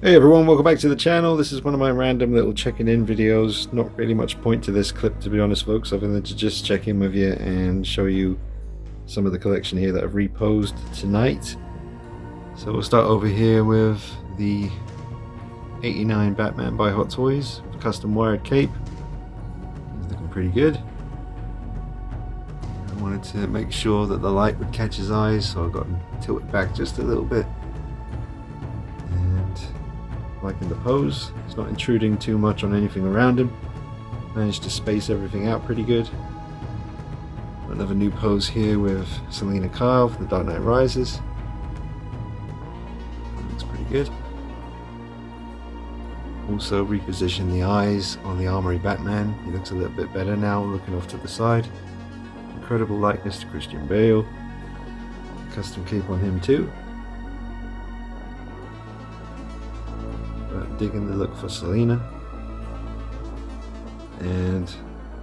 Hey everyone, welcome back to the channel. This is one of my random little checking in videos. Not really much point to this clip, to be honest folks, other than to just check in with you and show you some of the collection here that I've reposed tonight. So we'll start over here with the 89 Batman by Hot Toys, custom wired cape. He's looking pretty good. I wanted to make sure that the light would catch his eyes, so I got him tilted back just a little bit. Liking the pose, he's not intruding too much on anything around him. Managed to space everything out pretty good. Another new pose here with Selina Kyle for The Dark Knight Rises. Looks pretty good. Also reposition the eyes on the Armory Batman. He looks a little bit better now, looking off to the side. Incredible likeness to Christian Bale. Custom cape on him too. Digging the look for Selina, and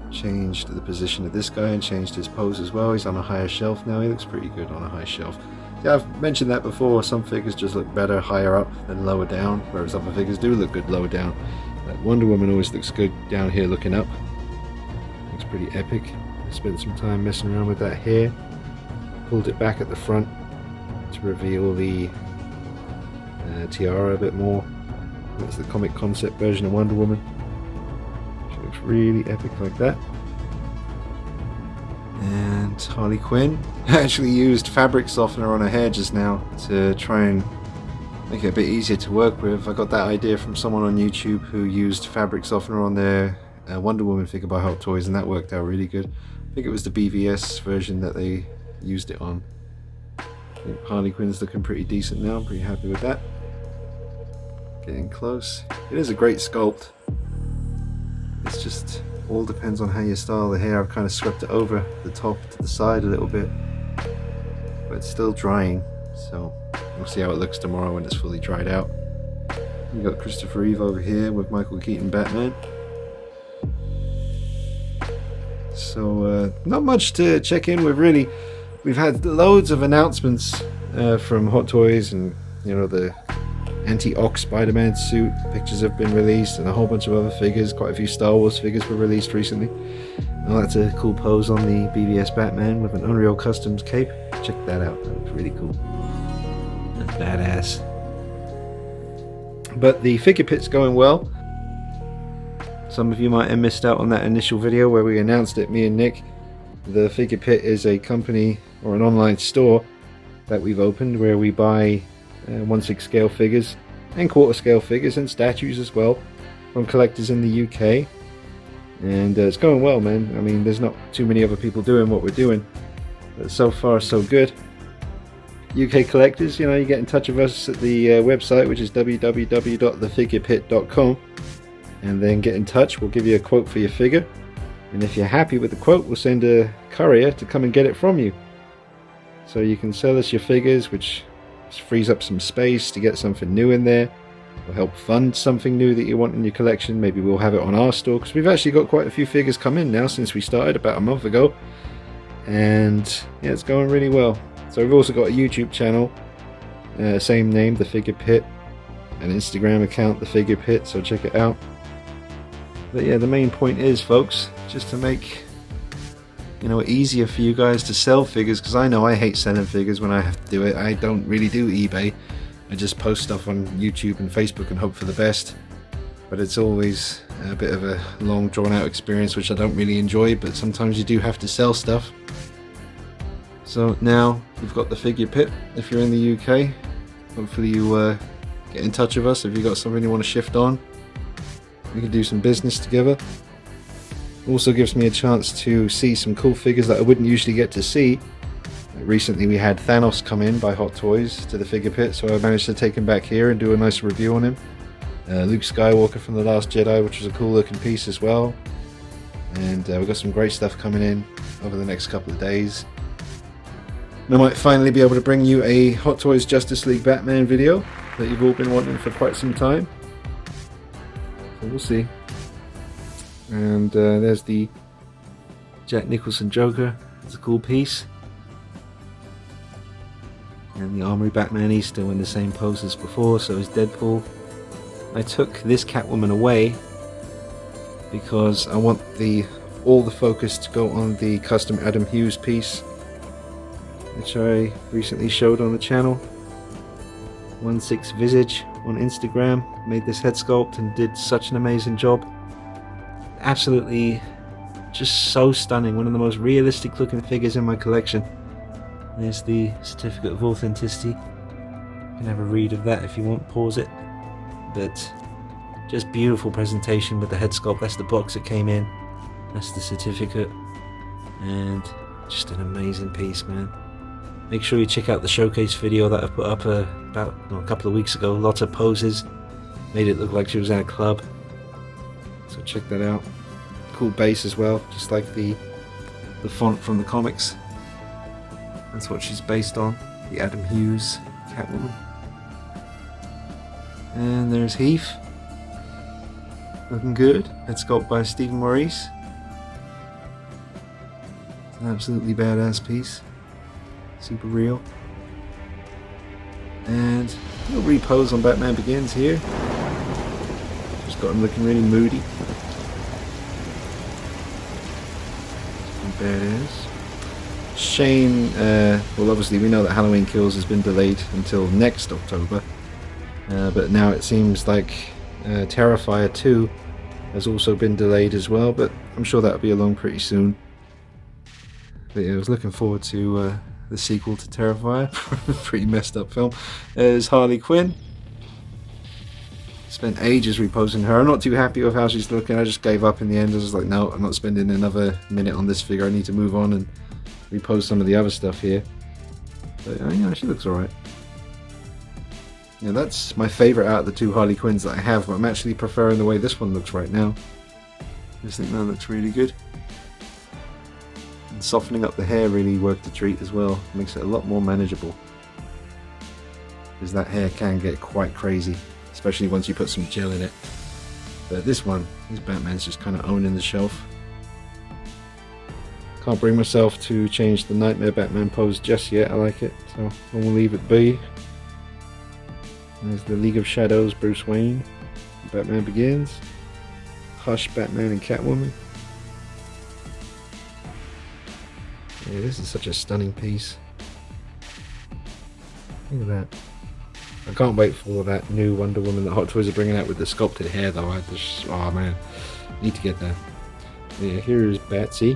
changed the position of this guy and changed his pose as well. He's on a higher shelf now. He looks pretty good on a high shelf. Yeah, I've mentioned that before. Some figures just look better higher up than lower down, whereas other figures do look good lower down. Like Wonder Woman always looks good down here looking up. Looks pretty epic. I spent some time messing around with that hair. Pulled it back at the front to reveal the tiara a bit more. That's the comic concept version of Wonder Woman. She looks really epic like that. And Harley Quinn actually used fabric softener on her hair just now to try and make it a bit easier to work with. I got that idea from someone on YouTube who used fabric softener on their Wonder Woman figure by Hot Toys, and that worked out really good. I think it was the BVS version that they used it on. I think Harley Quinn's looking pretty decent now. I'm pretty happy with that. Getting close. It is a great sculpt. It's just all depends on how you style the hair. I've kind of swept it over the top to the side a little bit, but it's still drying, so we'll see how it looks tomorrow when it's fully dried out. We got Christopher Reeve over here with Michael Keaton Batman. So not much to check in with really. We've had loads of announcements from Hot Toys, and you know, the Anti-Ox Spider-Man suit pictures have been released, and a whole bunch of other figures. Quite a few Star Wars figures were released recently. Oh, that's a cool pose on the BVS Batman with an Unreal Customs cape. Check that out, that looks really cool. That's badass. But the figure pit's going well. Some of you might have missed out on that initial video where we announced it, me and Nick. The Figure Pit is a company or an online store that we've opened where we buy 1/6 scale figures and quarter scale figures and statues as well from collectors in the UK, and it's going well, man. I mean, there's not too many other people doing what we're doing, but so far so good. UK collectors, you know, you get in touch with us at the website, which is www.thefigurepit.com, and then get in touch. We'll give you a quote for your figure, and if you're happy with the quote, we'll send a courier to come and get it from you, so you can sell us your figures, which frees up some space to get something new in there. Will help fund something new that you want in your collection. Maybe we'll have it on our store, because we've actually got quite a few figures come in now since we started about a month ago, and yeah, it's going really well. So we've also got a YouTube channel, same name, The Figure Pit, an Instagram account, The Figure Pit, so check it out. But yeah, the main point is, folks, just to make, you know, easier for you guys to sell figures, because I know I hate selling figures when I have to do it. I don't really do eBay. I just post stuff on YouTube and Facebook and hope for the best, but it's always a bit of a long drawn out experience, which I don't really enjoy, but sometimes you do have to sell stuff. So now you've got the Figure Pit. If you're in the UK, hopefully you get in touch with us if you've got something you want to shift on. We can do some business together. Also gives me a chance to see some cool figures that I wouldn't usually get to see. Recently we had Thanos come in by Hot Toys to the Figure Pit, so I managed to take him back here and do a nice review on him. Luke Skywalker from The Last Jedi, which was a cool looking piece as well. And we've got some great stuff coming in over the next couple of days. And I might finally be able to bring you a Hot Toys Justice League Batman video that you've all been wanting for quite some time. So we'll see. And there's the Jack Nicholson Joker. It's a cool piece. And the Armory Batman, he's still in the same pose as before, so is Deadpool. I took this Catwoman away because I want all the focus to go on the custom Adam Hughes piece, which I recently showed on the channel. 16 Visage on Instagram made this head sculpt and did such an amazing job. Absolutely just so stunning, one of the most realistic looking figures in my collection. There's the certificate of authenticity. You can have a read of that if you want, pause it. But just beautiful presentation with the head sculpt. That's the box it came in, that's the certificate, and just an amazing piece, man. Make sure you check out the showcase video that I put up a couple of weeks ago. Lots of poses, made it look like she was at a club, so check that out. Cool base as well, just like the font from the comics. That's what she's based on, the Adam Hughes Catwoman. And there's Heath, looking good. Head sculpt by Stephen Maurice. It's an absolutely badass piece, super real. And a little repose on Batman Begins here. Just got him looking really moody. Badass. Shane, well obviously we know that Halloween Kills has been delayed until next October, but now it seems like Terrifier 2 has also been delayed as well, but I'm sure that'll be along pretty soon. But yeah, I was looking forward to the sequel to Terrifier. Pretty messed up film. There's Harley Quinn. Spent ages reposing her. I'm not too happy with how she's looking. I just gave up in the end. I was like, no, I'm not spending another minute on this figure. I need to move on and repose some of the other stuff here. But yeah, she looks alright. Yeah, that's my favourite out of the two Harley Quinns that I have, but I'm actually preferring the way this one looks right now. I just think that looks really good. And softening up the hair really worked a treat as well. Makes it a lot more manageable. Because that hair can get quite crazy, especially once you put some gel in it. But this Batman's just kind of owning the shelf. Can't bring myself to change the Nightmare Batman pose just yet. I like it, so we'll leave it be. There's the League of Shadows Bruce Wayne. Batman Begins. Hush Batman and Catwoman. Yeah, this is such a stunning piece. Look at that. I can't wait for that new Wonder Woman that Hot Toys are bringing out with the sculpted hair though. Oh man, need to get that. Yeah, here is Batsy.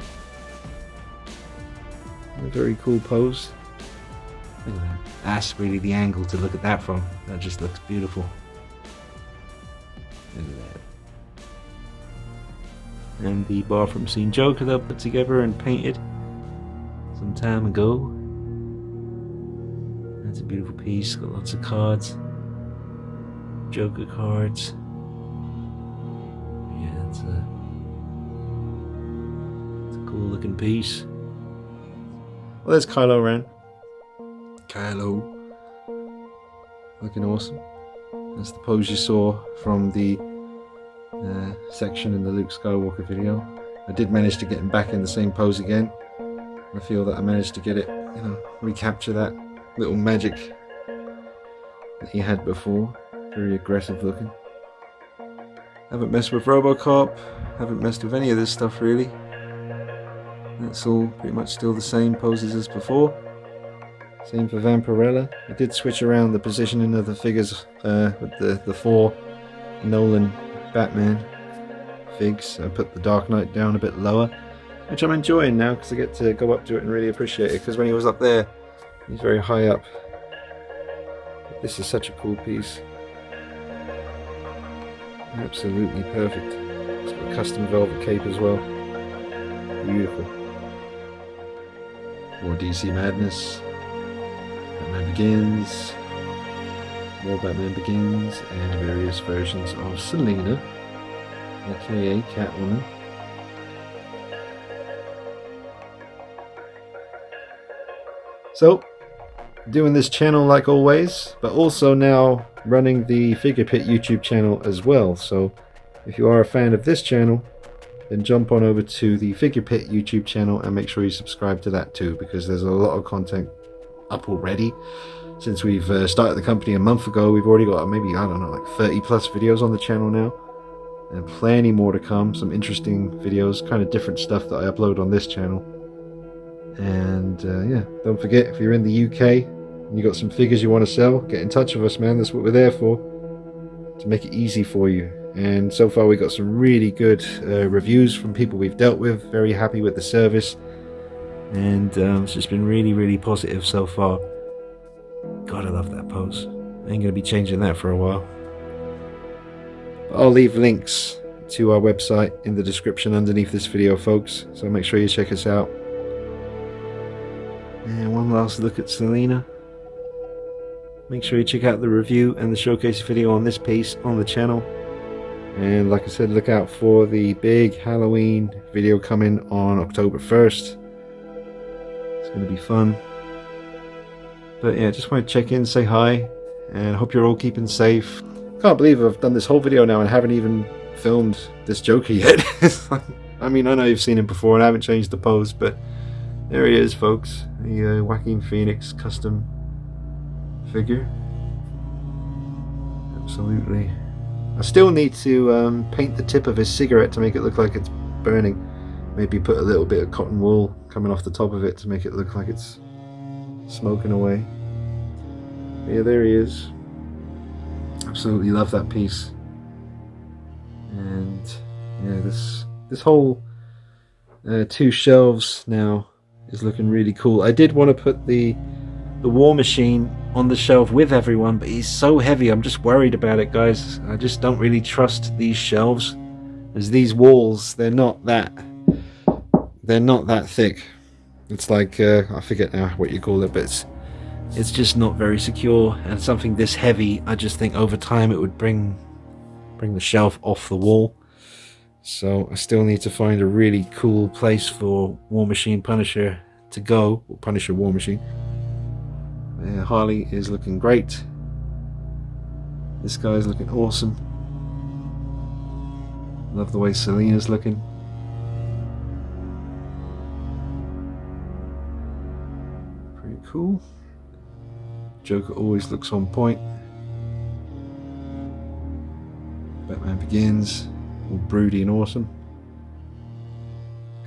A very cool pose. Look at that. That's really the angle to look at that from. That just looks beautiful. Look at that. And the bathroom scene Joker that I put together and painted some time ago. That's a beautiful piece. Got lots of cards. Joker cards. Yeah, it's a cool looking piece. Well, there's Kylo Ren. Kylo. Looking awesome. That's the pose you saw from the section in the Luke Skywalker video. I did manage to get him back in the same pose again. I feel that I managed to get it, recapture that little magic that he had before. Very aggressive looking. Haven't messed with RoboCop. Haven't messed with any of this stuff really. That's all pretty much still the same poses as before. Same for Vampirella. I did switch around the positioning of the figures with the 4 Nolan Batman figs. I put the Dark Knight down a bit lower, which I'm enjoying now because I get to go up to it and really appreciate it, because when he was up there, he's very high up. But this is such a cool piece. Absolutely perfect. It's got a custom velvet cape as well. Beautiful. More DC Madness. Batman Begins. More Batman Begins, and various versions of Selina, aka Catwoman. So, doing this channel like always, but also now running the Figure Pit YouTube channel as well. So, if you are a fan of this channel, then jump on over to the Figure Pit YouTube channel and make sure you subscribe to that too, because there's a lot of content up already. since we've started the company a month ago. We've already got maybe, I don't know, like 30 plus videos on the channel now, and plenty more to come. Some interesting videos, kind of different stuff that I upload on this channel. And yeah, don't forget, if you're in the UK and you got some figures you want to sell, get in touch with us, man. That's what we're there for, to make it easy for you. And so far we got some really good reviews from people we've dealt with. Very happy with the service, and it's just been really, really positive so far. God, I love that pose. I ain't gonna be changing that for a while. But I'll leave links to our website in the description underneath this video, folks, so make sure you check us out. And one last look at Selena. Make sure you check out the review and the showcase video on this piece on the channel. And like I said, look out for the big Halloween video coming on October 1st. It's going to be fun. But yeah, just want to check in, say hi, and hope you're all keeping safe. Can't believe I've done this whole video now and haven't even filmed this Joker yet. I mean, I know you've seen him before and I haven't changed the pose, but there he is, folks. The Joaquin Phoenix custom figure. Absolutely. I still need to paint the tip of his cigarette to make it look like it's burning. Maybe put a little bit of cotton wool coming off the top of it to make it look like it's smoking away. But yeah, there he is. Absolutely love that piece. And yeah, this whole 2 shelves now is looking really cool. I did want to put the War Machine on the shelf with everyone, but he's so heavy. I'm just worried about it, guys. I just don't really trust these shelves, as these walls, they're not that thick. It's like I forget now what you call it, but it's just not very secure. And something this heavy, I just think over time it would bring the shelf off the wall. So I still need to find a really cool place for War Machine Punisher to go, or Punisher War Machine. Harley is looking great. This guy's looking awesome. Love the way Selena's looking. Pretty cool. Joker always looks on point. Batman Begins, all broody and awesome.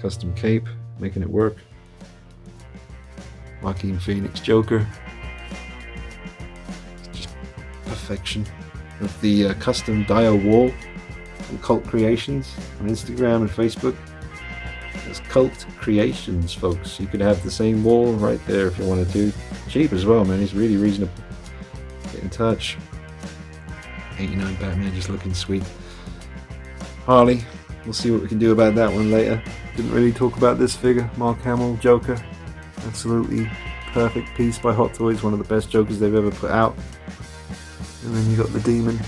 Custom cape, making it work. Joaquin Phoenix Joker. Perfection. With the custom dial wall from Cult Creations on Instagram and Facebook. It's Cult Creations, folks. You could have the same wall right there if you wanted to. Cheap as well, man. He's really reasonable. Get in touch. 89 Batman just looking sweet. Harley, we'll see what we can do about that one later. Didn't really talk about this figure. Mark Hamill Joker. Absolutely perfect piece by Hot Toys. One of the best Jokers they've ever put out. And then you got the Demon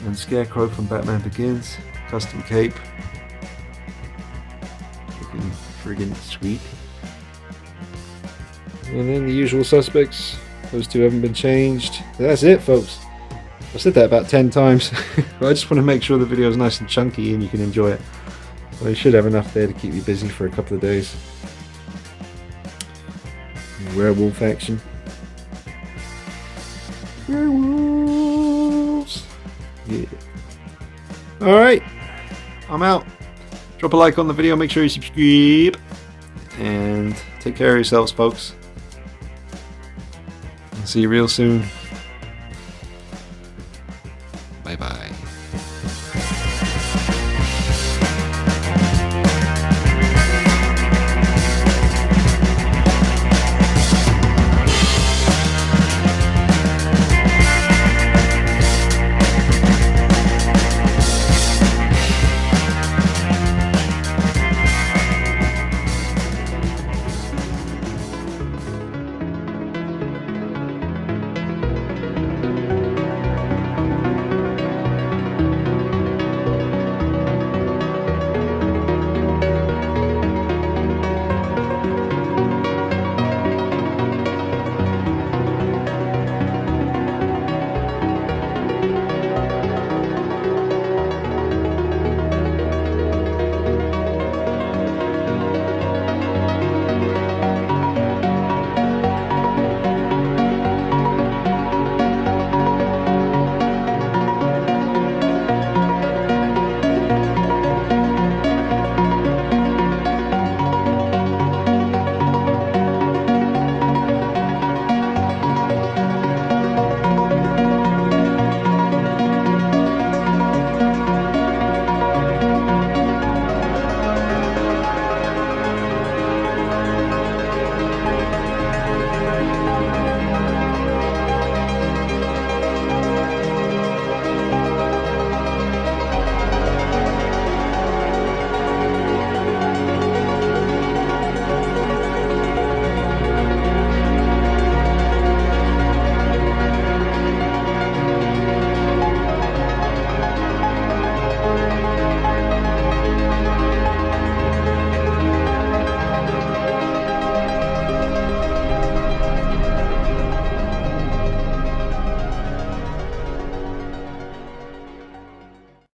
and Scarecrow from Batman Begins. Custom cape. Looking friggin' sweet. And then the usual suspects. Those two haven't been changed. That's it, folks. I've said that about 10 times. But I just want to make sure the video is nice and chunky and you can enjoy it. Well, you should have enough there to keep you busy for a couple of days. Werewolf action. Werewolves! Yeah. Alright. I'm out. Drop a like on the video, make sure you subscribe. And take care of yourselves, folks. I'll see you real soon.